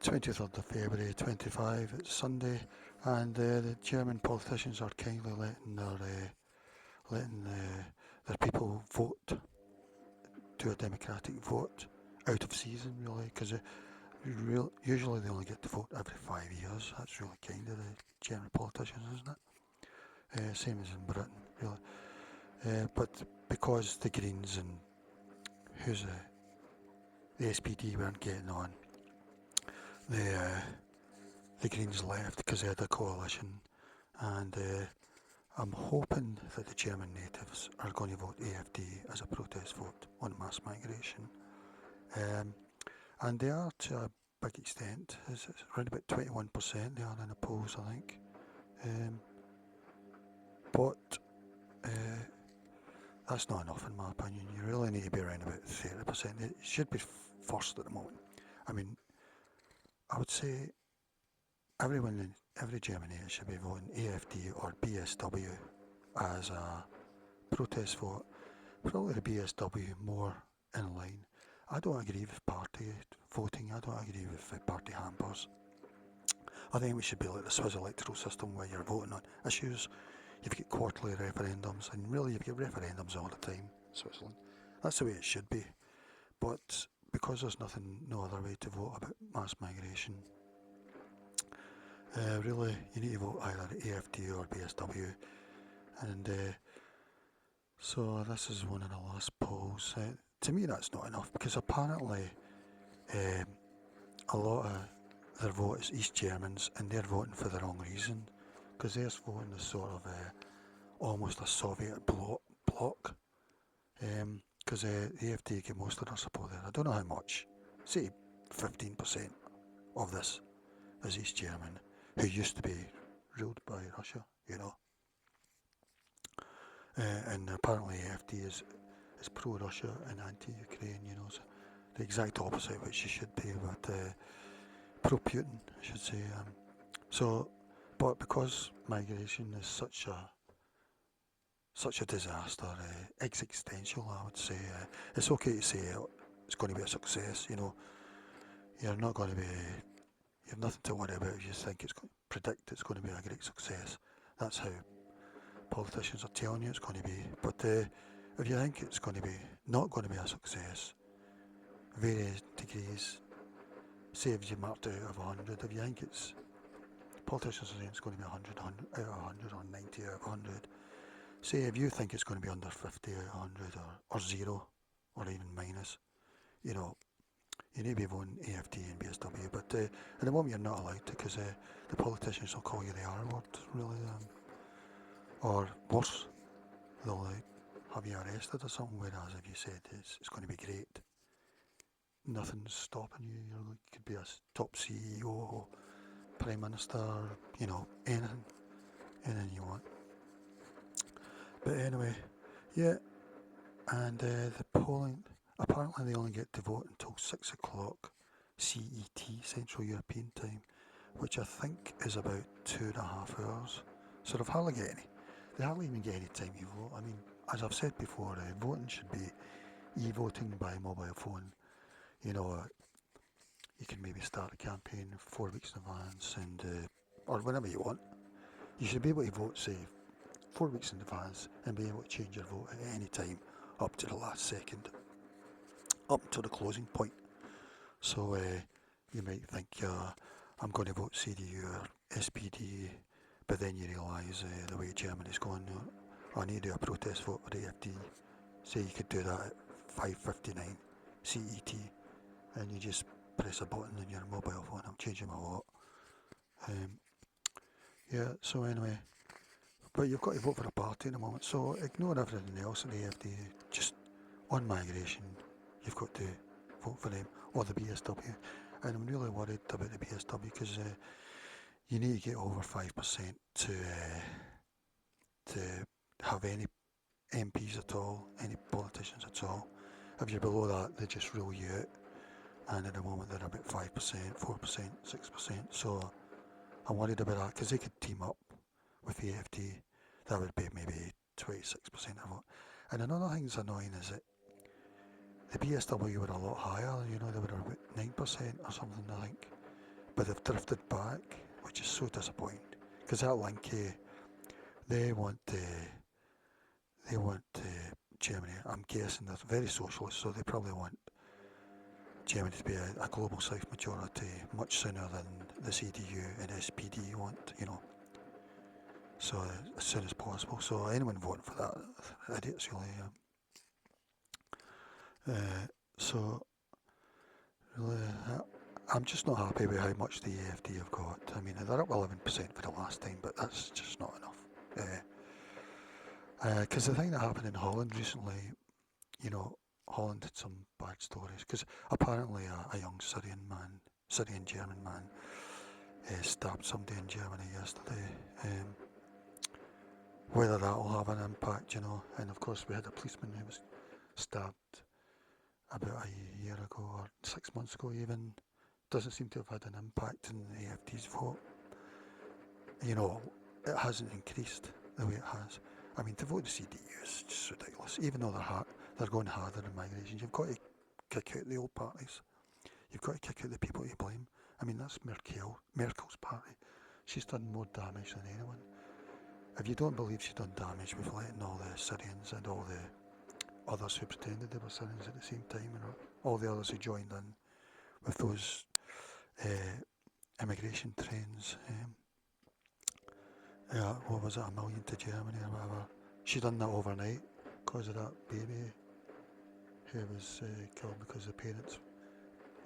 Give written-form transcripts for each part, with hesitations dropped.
23rd of February 25, it's Sunday, and the German politicians are kindly letting their people vote, do a democratic vote, out of season really, because usually they only get to vote every 5 years. That's really kind of the German politicians, isn't it? Same as in Britain, really. But because the Greens and the SPD weren't getting on, the Greens left because they had a coalition, and I'm hoping that the German natives are going to vote AFD as a protest vote on mass migration. And they are to a big extent. It's around about 21% they are in the polls, I think. But that's not enough in my opinion. You really need to be around about 30%. It should be first at the moment. I mean, I would say every German native should be voting AFD or BSW as a protest vote. Probably the BSW more in line. I don't agree with party voting. I don't agree with party hampers. I think we should be like the Swiss electoral system where you're voting on issues. You've got quarterly referendums, and really you've got referendums all the time in Switzerland. That's the way it should be. But because there's no other way to vote about mass migration, really you need to vote either AFD or BSW. And so this is one of the last polls. To me that's not enough, because apparently a lot of their vote is East Germans, and they're voting for the wrong reason, because they're voting as sort of almost a Soviet bloc, because the AfD get most of their support there. I don't know how much, say 15% of this is East German, who used to be ruled by Russia, and apparently AfD is pro-Russia and anti-Ukraine, so the exact opposite, which you should be, but pro-Putin, I should say. But because migration is such a disaster, existential, I would say, it's okay to say it's going to be a success. You're not going to be, you have nothing to worry about if you think predict it's going to be a great success. That's how politicians are telling you it's going to be. But if you think it's not going to be a success, various degrees, say if you marked it out of 100, if you think politicians are saying it's going to be 100 out of 100 or 90 out of 100, say if you think it's going to be under 50 out of 100 or 0 or even minus, you need to be voting AFD and BSW, but at the moment you're not allowed to, because the politicians will call you the R word, really, or worse, they'll have you arrested or something, whereas if you said it's going to be great, nothing's stopping you. You could be a top CEO, Prime Minister, anything you want. But anyway, yeah, and the polling, apparently they only get to vote until 6 o'clock CET, Central European Time, which I think is about 2.5 hours. So they hardly even get any time to vote. I mean, as I've said before, voting should be e-voting by mobile phone. You can maybe start a campaign 4 weeks in advance, and or whenever you want. You should be able to vote, say, 4 weeks in advance, and be able to change your vote at any time up to the last second, up to the closing point. So you might think, I'm going to vote CDU or SPD, but then you realise the way Germany's going, I need to do a protest vote for AfD. Say you could do that at 5:59 CET, and you just press a button on your mobile phone. I'm changing my vote. Yeah, so anyway, but you've got to vote for a party at the moment, so ignore everything else at the AfD. Just on migration, you've got to vote for them, or the BSW. And I'm really worried about the BSW, because you need to get over 5% to have any MPs at all, any politicians at all. If you're below that, they just rule you out. And at the moment they're about 5%, 4%, 6%. So I'm worried about that, because they could team up with the AfD. That would be maybe 26% of it. And another thing that's annoying is that the BSW were a lot higher. They were about 9% or something, I think. but they've drifted back, which is so disappointing. Because that link, they want Germany. I'm guessing they're very socialist, so they probably want Germany to be a global south majority much sooner than the CDU and SPD want, So as soon as possible. So anyone voting for that, idiots really. So really, I'm just not happy with how much the AFD have got. I mean, they're up 11% for the last time, but that's just not enough. Because the thing that happened in Holland recently, Holland had some bad stories. Because apparently a young Syrian German man, stabbed somebody in Germany yesterday. Whether that will have an impact, and of course we had a policeman who was stabbed about a year ago or 6 months ago even. Doesn't seem to have had an impact in the AFD's vote. It hasn't increased the way it has. I mean, to vote the CDU is just ridiculous. Even though they're going harder in migration, you've got to kick out the old parties. You've got to kick out the people you blame. I mean, that's Merkel's party. She's done more damage than anyone. If you don't believe she's done damage with letting all the Syrians and all the others who pretended they were Syrians at the same time, and all the others who joined in with those immigration trains, what was it, 1 million to Germany or whatever. She done that overnight because of that baby who was killed because the parents,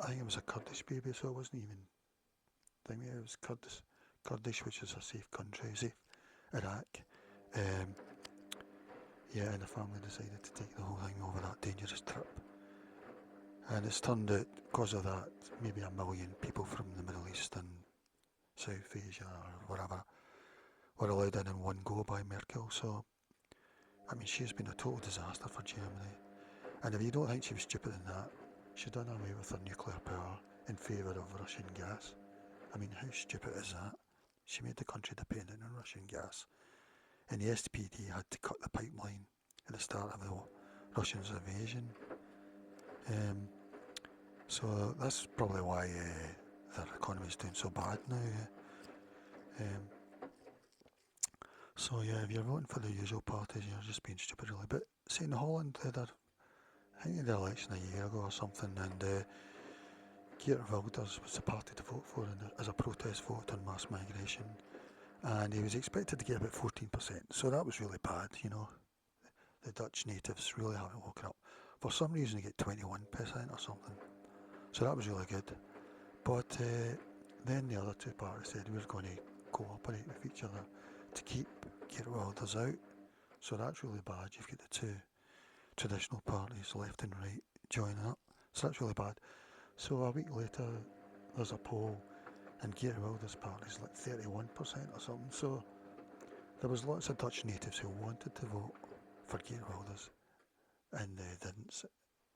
I think it was a Kurdish baby, so it wasn't even, it was Kurdish, which is a safe country, safe Iraq. And the family decided to take the whole thing over that dangerous trip. And it's turned out, because of that, maybe 1 million people from the Middle East and South Asia or wherever were allowed in one go by Merkel. So, I mean, she's been a total disaster for Germany. And if you don't think she was stupid in that, she done away with her nuclear power in favour of Russian gas. I mean, how stupid is that? She made the country dependent on Russian gas. And the SPD had to cut the pipeline at the start of the Russians' invasion. So that's probably why their economy is doing so bad now. So if you're voting for the usual parties, you're just being stupid really. But see, in Holland, I think they had an election a year ago or something, and Geert Wilders was the party to vote for as a protest vote on mass migration. And he was expected to get about 14%, so that was really bad, The Dutch natives really haven't woken up. For some reason he get 21% or something, so that was really good. But then the other two parties said we're going to cooperate with each other to keep Geert Wilders out, so that's really bad. You've got the two traditional parties, left and right, joining up, so that's really bad. So a week later there's a poll and Geert Wilders' party is like 31% or something, so there was lots of Dutch natives who wanted to vote for Geert Wilders and they didn't.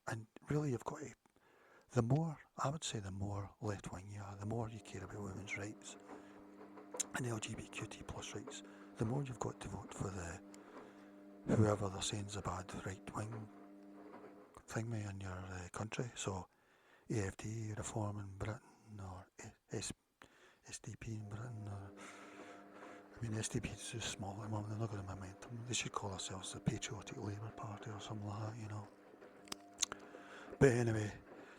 And really you've got to, the more left wing you are, the more you care about women's rights and LGBTQT plus rights, the more you've got to vote for whoever they're saying is a bad right wing thing in your country. So AFD reform in Britain, or SDP in Britain, SDP is too small at the moment, they're not going to momentum. They should call themselves the Patriotic Labour Party or something like that, But anyway,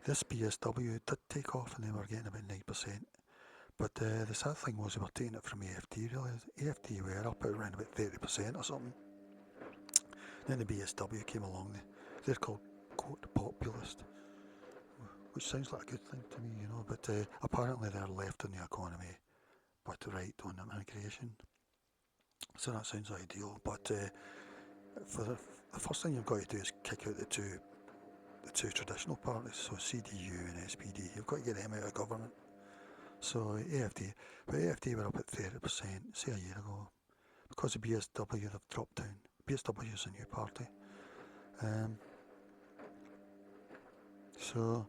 this BSW did take off and they were getting about 9%. But the sad thing was they were taking it from AFD really. AFD were up at around about 30% or something. Then the BSW came along, they're called, quote, populist, which sounds like a good thing to me, but apparently they're left on the economy, but right on immigration. So that sounds ideal, but for the first thing you've got to do is kick out the two traditional parties, so CDU and SPD. You've got to get them out of government. So AFD were up at 30%, say a year ago. Because of BSW, they've dropped down. BSW is a new party. So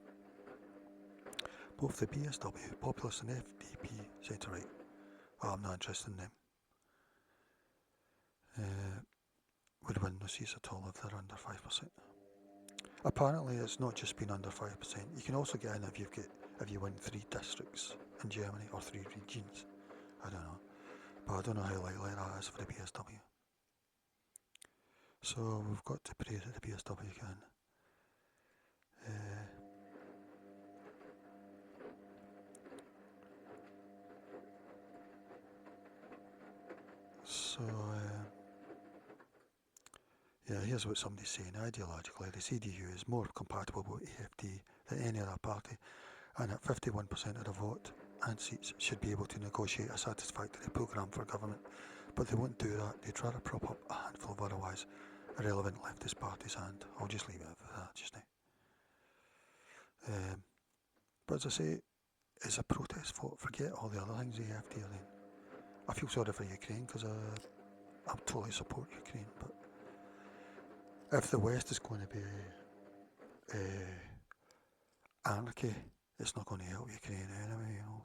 both the BSW, Populist and FDP said to right, I'm not interested in them. Would win no seats at all if they're under 5%. Apparently it's not just been under 5%. You can also get in if you've got if you win 3 districts in Germany, or 3 regions. I don't know. But I don't know how likely that is for the PSW. So we've got to pray that the PSW can. Yeah, here's what somebody's saying. Ideologically, the CDU is more compatible with AFD than any other party, and at 51% of the vote and seats should be able to negotiate a satisfactory programme for government. But they won't do that. They try to prop up a handful of otherwise irrelevant leftist parties, and I'll just leave it at that just now. But as I say, it's a protest vote. Forget all the other things the AFD are doing. I feel sorry for Ukraine because I totally support Ukraine, but if the West is going to be anarchy, it's not going to help Ukraine anyway, you know.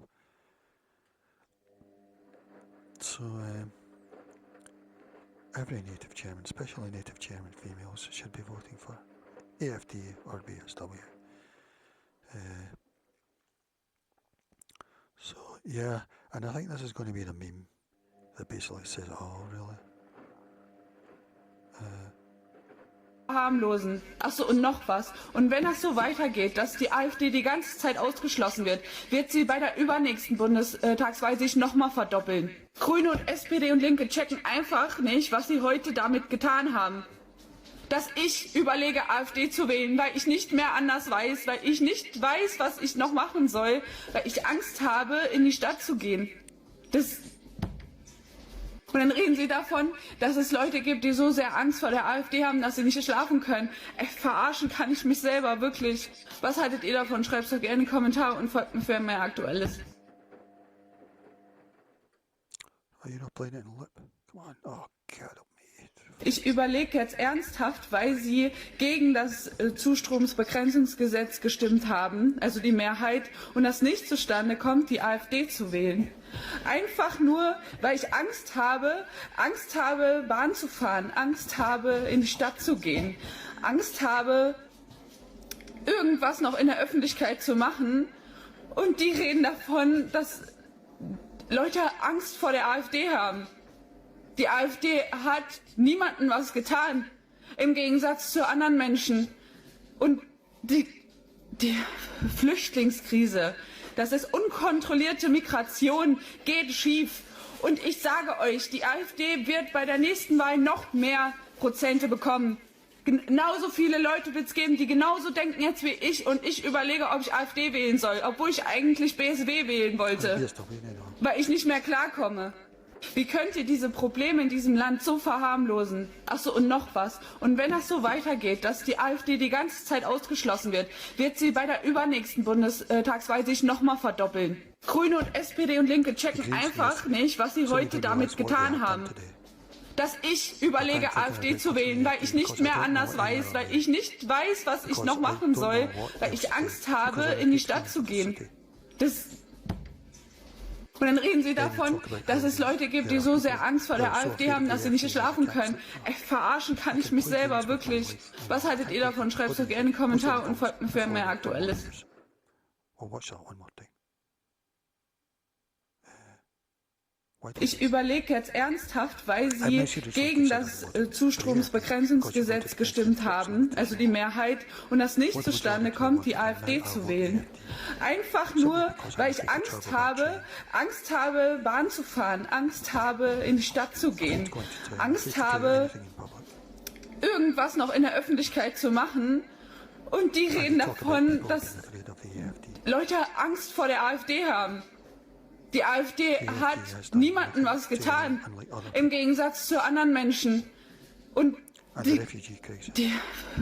So every native chairman, especially native chairman females, should be voting for AFD or BSW. So yeah, and I think this is going to be the meme that basically says it all, really. Harmlosen. Achso, und noch was. Und wenn das so weitergeht, dass die AfD die ganze Zeit ausgeschlossen wird, wird sie bei der übernächsten Bundestagswahl sich nochmal verdoppeln. Grüne und SPD und Linke checken einfach nicht, was sie heute damit getan haben. Dass ich überlege, AfD zu wählen, weil ich nicht mehr anders weiß, weil ich nicht weiß, was ich noch machen soll, weil ich Angst habe, in die Stadt zu gehen. Und dann reden sie davon, dass es Leute gibt, die so sehr Angst vor der AfD haben, dass sie nicht schlafen können. Verarschen kann ich mich selber, wirklich. Was haltet ihr davon? Schreibt es doch gerne in die Kommentare und folgt mir für mehr Aktuelles. Ich überlege jetzt ernsthaft, weil sie gegen das Zustromsbegrenzungsgesetz gestimmt haben, also die Mehrheit, und das nicht zustande kommt, die AfD zu wählen. Einfach nur, weil ich Angst habe, Bahn zu fahren, Angst habe, in die Stadt zu gehen, Angst habe, irgendwas noch in der Öffentlichkeit zu machen. Und die reden davon, dass Leute Angst vor der AfD haben. Die AfD hat niemandem was getan, im Gegensatz zu anderen Menschen. Und die Flüchtlingskrise, das ist unkontrollierte Migration, geht schief. Und ich sage euch, die AfD wird bei der nächsten Wahl noch mehr Prozente bekommen. Genauso viele Leute wird es geben, die genauso denken jetzt wie ich, und ich überlege, ob ich AfD wählen soll, obwohl ich eigentlich BSW wählen wollte, weil ich nicht mehr klarkomme. Wie könnt ihr diese Probleme in diesem Land so verharmlosen? Achso, und noch was. Und wenn das so weitergeht, dass die AfD die ganze Zeit ausgeschlossen wird, wird sie bei der übernächsten Bundestagswahl sich nochmal verdoppeln. Grüne und SPD und Linke checken einfach nicht, was sie heute damit getan haben. Dass ich überlege, AfD zu wählen, weil ich nicht mehr anders weiß, weil ich nicht weiß, was ich noch machen soll, weil ich Angst habe, in die Stadt zu gehen. Und dann reden sie davon, dass es Leute gibt, die so sehr Angst vor der AfD haben, dass sie nicht schlafen können. Verarschen kann ich mich selber, wirklich. Was haltet ihr davon? Schreibt es doch gerne in die Kommentare und folgt mir für mehr Aktuelles. Ich überlege jetzt ernsthaft, weil sie gegen das Zustromsbegrenzungsgesetz gestimmt haben, also die Mehrheit, und das nicht zustande kommt, die AfD zu wählen. Einfach nur, weil ich Angst habe, Bahn zu fahren, Angst habe, in die Stadt zu gehen, Angst habe, irgendwas noch in der Öffentlichkeit zu machen. Und die reden davon, dass Leute Angst vor der AfD haben. Die AfD hat niemandem was getan, im Gegensatz zu anderen Menschen. Und die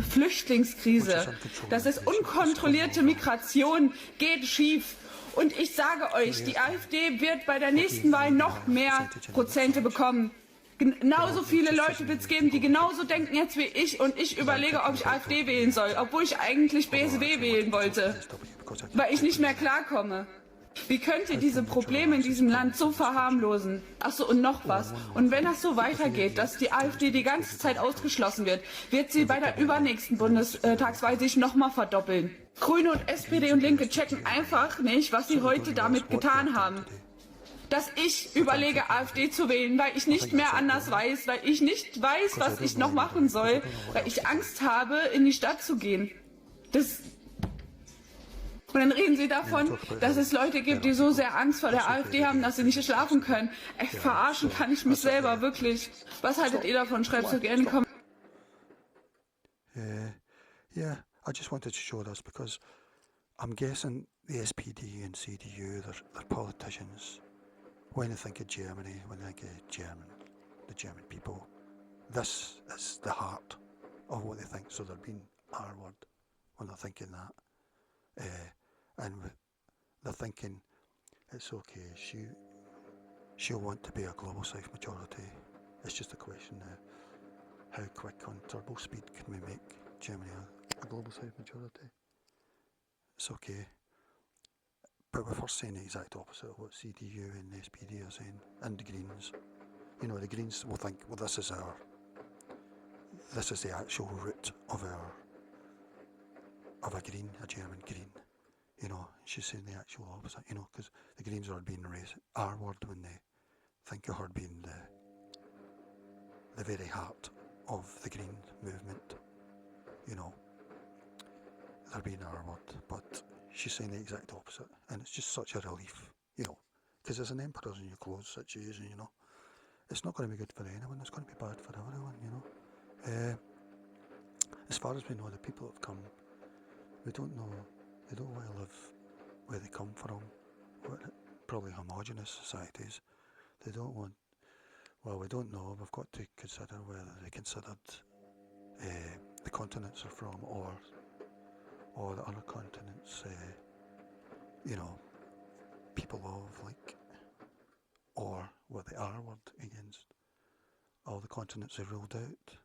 Flüchtlingskrise, das ist unkontrollierte Migration, geht schief. Und ich sage euch, die AfD wird bei der nächsten Wahl noch mehr Prozente bekommen. Genauso viele Leute wird es geben, die genauso denken jetzt wie ich, und ich überlege, ob ich AfD wählen soll, obwohl ich eigentlich BSW wählen wollte, weil ich nicht mehr klarkomme. Wie könnt ihr diese Probleme in diesem Land so verharmlosen? Achso, und noch was. Und wenn das so weitergeht, dass die AfD die ganze Zeit ausgeschlossen wird, wird sie bei der übernächsten Bundestagswahl sich nochmal verdoppeln. Grüne und SPD und Linke checken einfach nicht, was sie heute damit getan haben. Dass ich überlege, AfD zu wählen, weil ich nicht mehr anders weiß, weil ich nicht weiß, was ich noch machen soll, weil ich Angst habe, in die Stadt zu gehen. Und dann reden Sie davon, dass es Leute gibt, die so sehr Angst vor der AfD haben, dass sie nicht schlafen können. Echt verarschen kann ich mich selber, wirklich. Was haltet ihr davon? Schreibt so gerne in die Kommentare. Yeah, I just wanted to show this because I'm guessing the SPD and CDU, they're politicians. When they think of Germany, when they think of the German people, this is the heart of what they think. So they're being R-word when they're thinking that. And they're thinking it's okay, she'll want to be a global south majority. It's just a question now, how quick on turbo speed can we make Germany a global south majority? It's okay. But we're first saying the exact opposite of what CDU and the SPD are saying, and the Greens. You know, the Greens will think, well, this is the actual root of a green, a German green. You know, she's saying the actual opposite, you know, because the Greens are being raised R-word when they think of her being the very heart of the Green movement. You know, they're being R-word, but she's saying the exact opposite, and it's just such a relief, you know, because it's an emperor's in your clothes situation, you know. It's not going to be good for anyone, it's going to be bad for everyone, you know. As far as we know, the people that have come, we don't know, they don't want to live where they come from, probably homogenous societies. They don't want, well, we don't know, we've got to consider whether they considered the continents are from, or the other continents, you know, people of, like, or what they are word against all the continents they ruled out.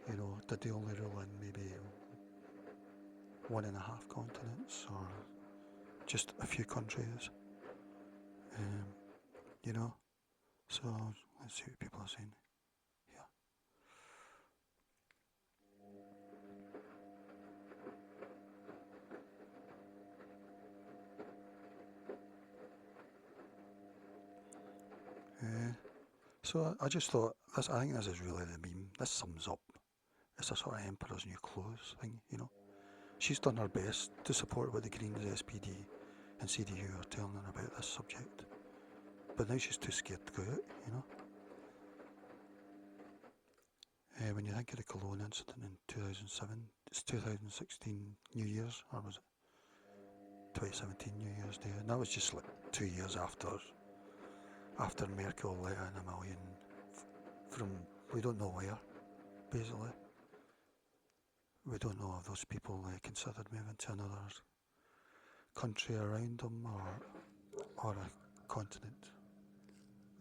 You know, did they only rule in maybe 1.5 continents, or just a few countries? You know, so let's see what people are saying. So I just thought, I think this is really the meme. This sums up. It's a sort of emperor's new clothes thing, you know. She's done her best to support what the Greens, SPD and CDU are telling her about this subject. But now she's too scared to go out, you know. When you think of the Cologne incident in 2007, it's 2016 New Year's, or was it 2017 New Year's Day? And that was just like 2 years after Merkel let in 1 million from we don't know where, basically. We don't know if those people considered moving to another country around them, or a continent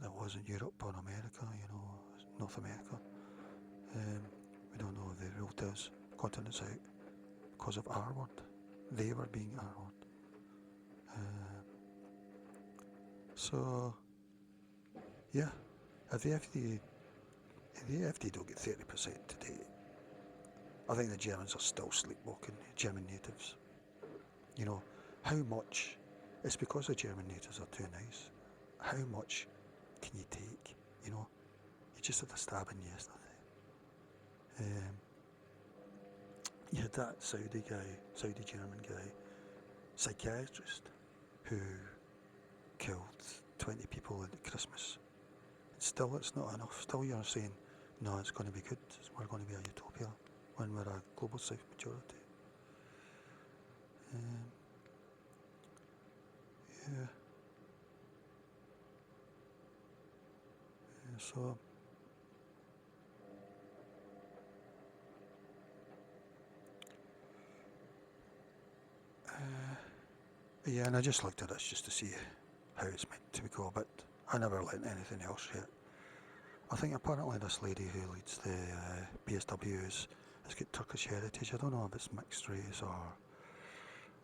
that wasn't Europe or America, you know, North America. We don't know if they ruled those continents out because of R-word. They were being R-word. So, yeah, if the FD don't get 30% today, I think the Germans are still sleepwalking, German natives. You know, how much, it's because the German natives are too nice. How much can you take, you know? You just had a stabbing yesterday. You had that Saudi German guy, psychiatrist, who killed 20 people at Christmas. Still, it's not enough. Still, you're saying, no, it's going to be good. We're going to be a utopia when we're a global south majority. Yeah. So. Yeah, and I just looked at this just to see how it's meant to go, but I never learnt anything else yet. I think apparently this lady who leads the BSW has got Turkish heritage. I don't know if it's mixed race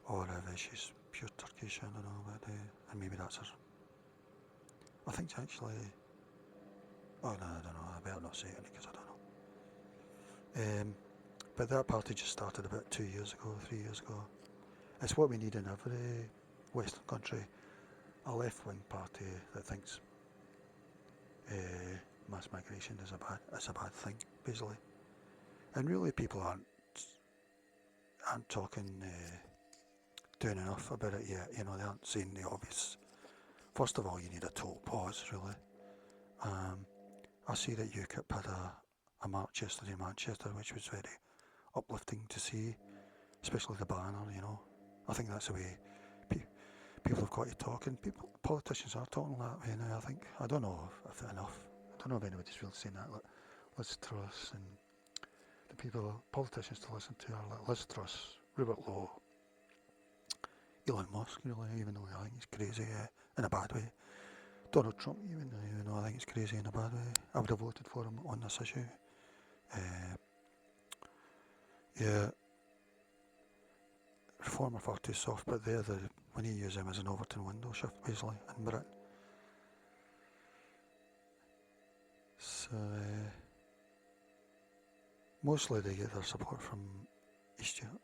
or if she's pure Turkish, I don't know, but and maybe that's her. I think she actually, oh no, I don't know, I better not say it because I don't know. But that party just started about 2 years ago, 3 years ago. It's what we need in every Western country, a left-wing party that thinks mass migration is a bad thing, basically. And really, people aren't talking, doing enough about it yet. You know, they aren't saying the obvious. First of all, you need a total pause, really. I see that UKIP had a march yesterday in Manchester, which was very uplifting to see, especially the banner, you know. I think that's the way people have got to talk, and politicians are talking that way now, I think. I don't know if enough. I don't know if anybody's really saying that. Like Liz Truss and the politicians to listen to are like Liz Truss, Robert Lowe, Elon Musk, really, even though I think he's crazy in a bad way. Donald Trump, even though I think he's crazy in a bad way. I would have voted for him on this issue. Yeah, Reform are far too soft, but when you use them as an Overton window shift, basically, in Britain. So, mostly they get their support from East Europe.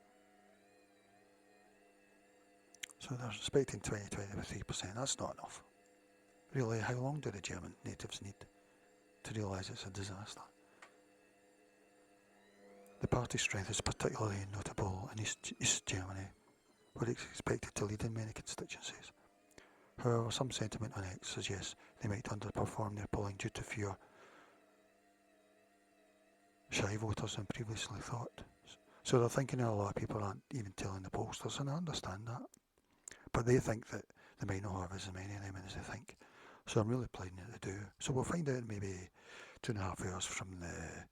So they're expecting 23%. That's not enough. Really, how long do the German natives need to realise it's a disaster? The party strength is particularly notable in East Germany, where it's expected to lead in many constituencies. However, some sentiment on X suggests they might underperform their polling due to fewer shy voters than previously thought. So they're thinking that a lot of people aren't even telling the pollsters, and I understand that. But they think that they might not have as many of them as they think. So I'm really pleading that they do. So we'll find out maybe 2.5 hours from the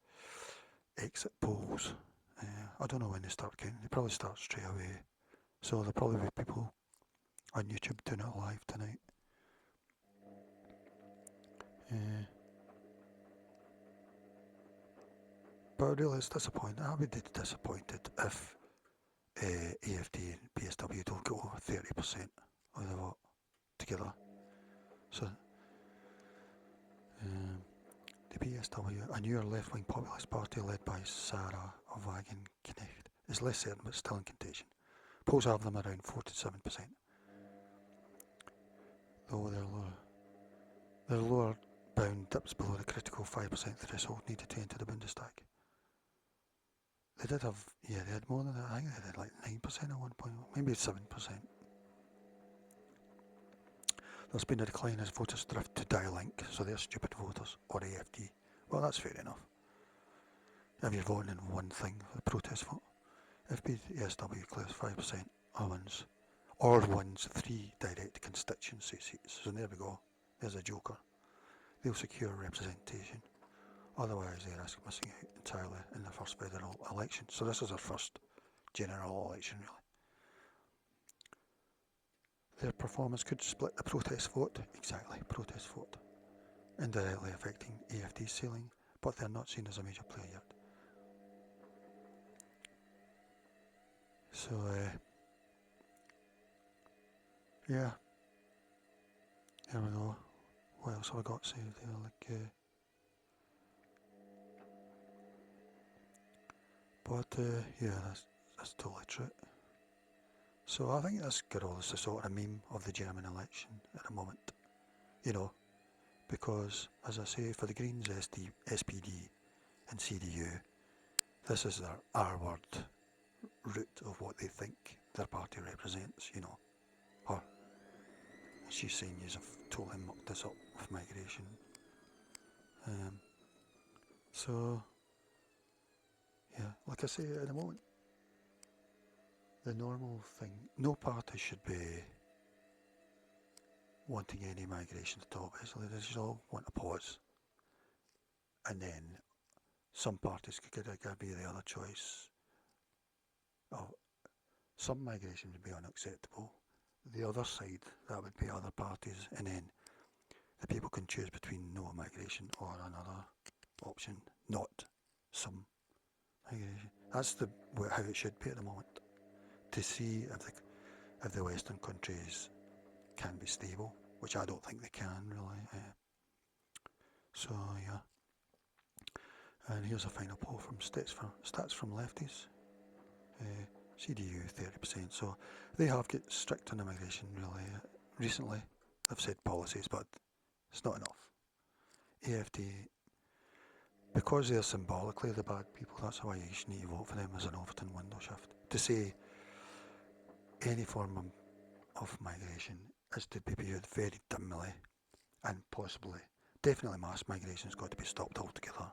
exit polls. I don't know when they start counting. They probably start straight away. So there'll probably be people on YouTube doing it live tonight. But really, it's disappointing. I would be disappointed if AFD and PSW don't get over 30% of the vote together. So the PSW, a newer left-wing populist party led by Sarah Wagenknecht, is less certain but still in contention. Polls have them around 47%, though their lower bound dips below the critical 5% threshold needed to enter the Bundestag. They did have, they had more than that. I think they had like 9% at one point, maybe 7%. There's been a decline as voters drift to Die Link, so they're stupid voters, or AFD. Well, that's fair enough. If you're voting in one thing, the protest vote. If PSW clears 5% or wins 3 direct constituency seats, so there we go, there's a joker. They'll secure representation. Otherwise, they risk missing out entirely in the first federal election. So this is our first general election, really. Their performance could split the protest vote, exactly, protest vote, indirectly affecting AFD's ceiling, but they're not seen as a major player yet. So, yeah, there we go. What else have I got saved there? That's totally true. So I think this girl is the sort of meme of the German election at the moment, because, as I say, for the Greens, SPD and CDU, this is their R-word route of what they think their party represents, Or, she's saying you've totally mucked this up with migration. So, yeah, like I say, at the moment, the normal thing, no party should be wanting any migration at all. Basically, they should all want a pause. And then some parties could give you the other choice of some migration would be unacceptable. The other side, that would be other parties, and then the people can choose between no migration or another option, not some migration. That's how it should be at the moment, to see if the Western countries can be stable, which I don't think they can really. So yeah. And here's a final poll from stats from lefties. CDU 30%. So they have got strict on immigration really recently. They've said policies, but it's not enough. AFD, because they're symbolically the bad people, that's why you should need to vote for them as an Overton window shift. To say any form of migration is to be viewed very dimly, and possibly, definitely mass migration has got to be stopped altogether.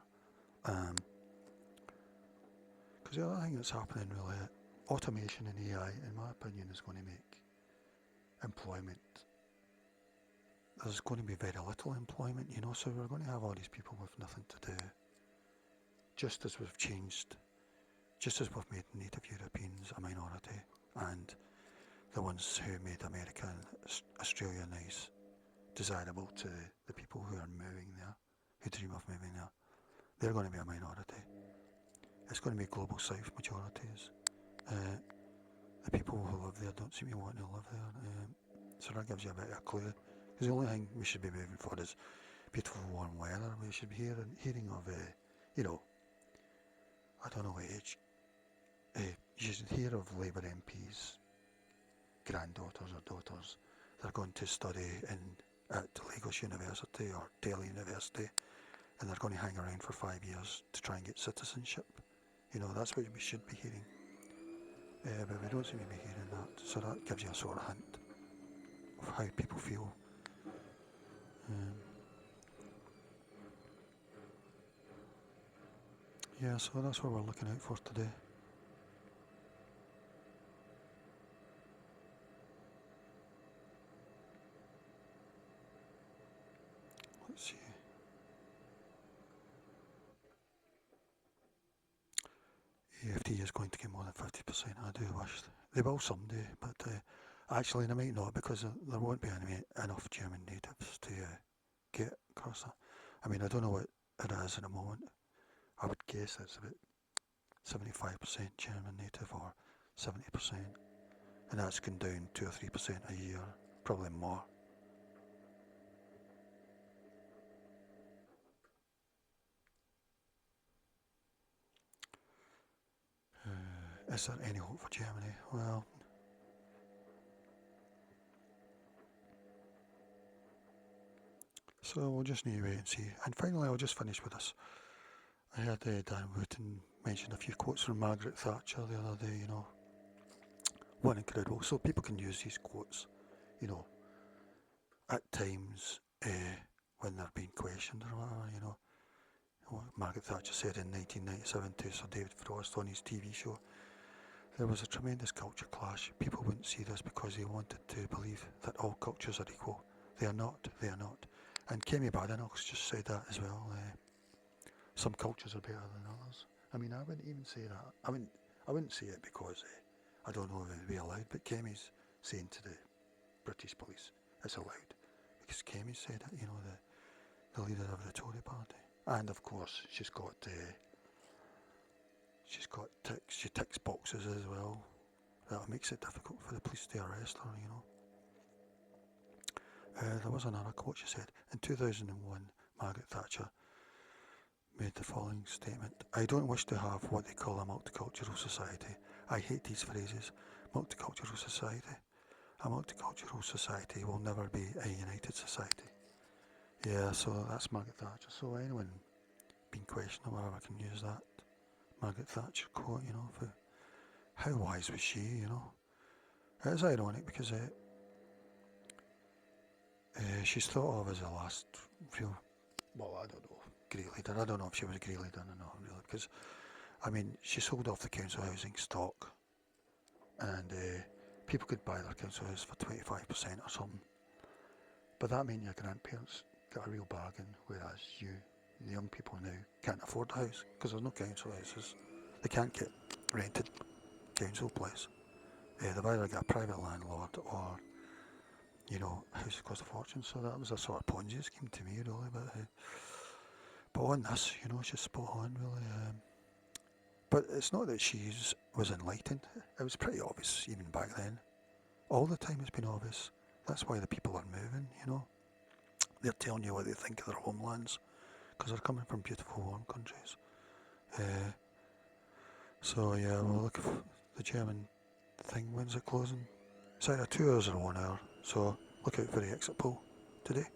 Because the other thing that's happening really, automation and AI, in my opinion, is going to make employment, there's going to be very little employment, you know, so we're going to have all these people with nothing to do. Just as we've changed, just as we've made Native Europeans a minority, and the ones who made America and Australia nice, desirable to the people who are moving there, who dream of moving there, they're going to be a minority. It's going to be global south majorities. The people who live there don't seem to want to live there, so that gives you a bit of a clue. Because the only thing we should be moving for is beautiful warm weather. We should be hearing of, you know, I don't know what age, you should hear of Labour MPs, granddaughters or daughters, they're going to study at Lagos University or Delhi University, and they're going to hang around for 5 years to try and get citizenship. You know, that's what we should be hearing. But we don't seem to be hearing that, so that gives you a sort of hint of how people feel. Yeah, so that's what we're looking out for today. Let's see. AFD is going to get more than 50%. I do wish they will someday, but actually they might not, because there won't be enough German natives to get across that. I mean, I don't know what it is at the moment. I would guess it's about 75% German native or 70%, and that's gone down 2 or 3% a year, probably more. Is there any hope for Germany? Well, so we'll just need to wait and see. And finally, I'll just finish with this. I heard Dan Wooten mention a few quotes from Margaret Thatcher the other day, you know. What incredible. So people can use these quotes, you know, at times when they're being questioned or whatever, you know. What Margaret Thatcher said in 1997 to Sir David Frost on his TV show. There was a tremendous culture clash. People wouldn't see this because they wanted to believe that all cultures are equal. They are not. And Kemi Badenoch just said that as well. Some cultures are better than others. I mean, I wouldn't even say that. I wouldn't say it because I don't know if it would be allowed, but Kemi's saying to the British police it's allowed because Kemi said it, you know, the leader of the Tory party. And of course, she ticks boxes as well. That makes it difficult for the police to arrest her, you know. There was another quote she said. In 2001, Margaret Thatcher made the following statement. I don't wish to have what they call a multicultural society. I hate these phrases. Multicultural society. A multicultural society will never be a united society. Yeah, so that's Margaret Thatcher. So anyone being questioned or whatever can use that Margaret Thatcher quote, you know. How wise was she, you know? It is ironic because she's thought of as the last real, well, I don't know, great leader. I don't know if she was a great leader or not, really, because, I mean, she sold off the council housing stock, and people could buy their council house for 25% or something. But that meant your grandparents got a real bargain, whereas the young people now, can't afford a house, because there's no council houses. They can't get rented council place. They've either got a private landlord or, you know, houses cost a fortune. So that was a sort of Ponzi scheme to me, really. But on this, you know, she's spot on, really. But it's not that she was enlightened. It was pretty obvious even back then. All the time it's been obvious. That's why the people are moving, you know. They're telling you what they think of their homelands because they're coming from beautiful warm countries. So yeah, we'll look for the German thing. When's it closing? It's either 2 hours or 1 hour. So look out for the exit poll today.